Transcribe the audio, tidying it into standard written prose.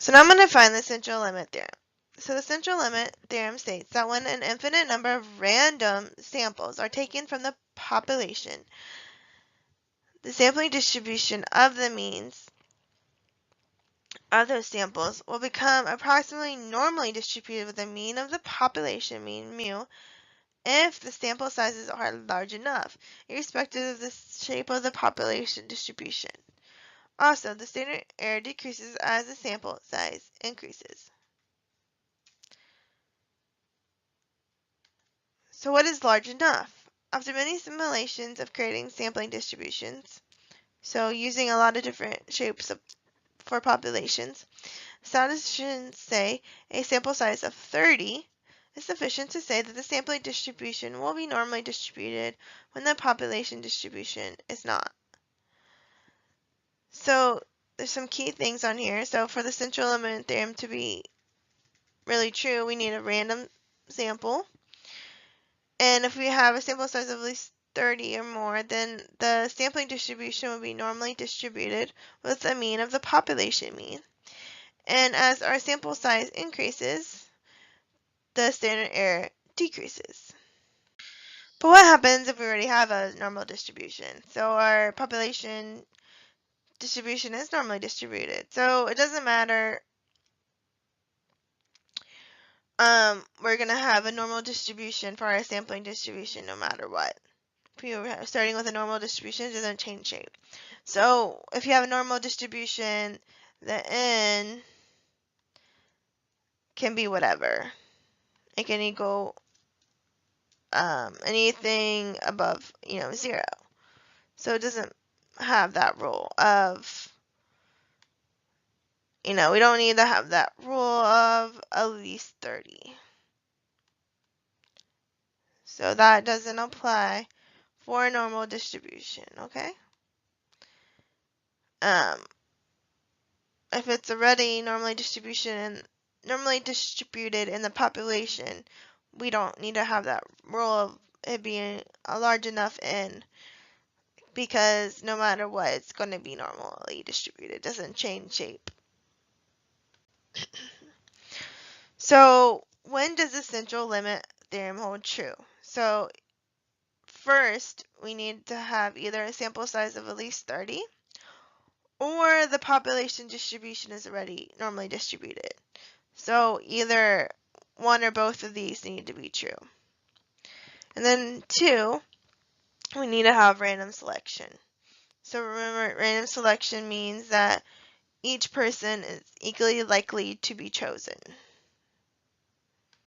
So now I'm going to find the central limit theorem. So the central limit theorem states that when an infinite number of random samples are taken from the population, the sampling distribution of the means of those samples will become approximately normally distributed with the mean of the population, mean mu, if the sample sizes are large enough, irrespective of the shape of the population distribution. Also, the standard error decreases as the sample size increases. So what is large enough? After many simulations of creating sampling distributions, so using a lot of different shapes for populations, statisticians say a sample size of 30 is sufficient to say that the sampling distribution will be normally distributed when the population distribution is not. So there's some key things on here. So for the central limit theorem to be really true, we need a random sample. And if we have a sample size of at least 30 or more, then the sampling distribution will be normally distributed with the mean of the population mean. And as our sample size increases, the standard error decreases. But what happens if we already have a normal distribution? So our population distribution is normally distributed. So it doesn't matter. We're going to have a normal distribution for our sampling distribution no matter what. If you're starting with a normal distribution, it doesn't change shape. So if you have a normal distribution, the n can be whatever. It can equal anything above, 0. So it doesn't have that rule of, we don't need to have that rule of at least 30. So that doesn't apply for a normal distribution, okay? If it's already normally distributed in the population, we don't need to have that rule of it being a large enough n, because no matter what, it's going to be normally distributed. It doesn't change shape. So when does the central limit theorem hold true? So first, we need to have either a sample size of at least 30, or the population distribution is already normally distributed. So either one or both of these need to be true. And then 2, we need to have random selection. So remember, random selection means that each person is equally likely to be chosen.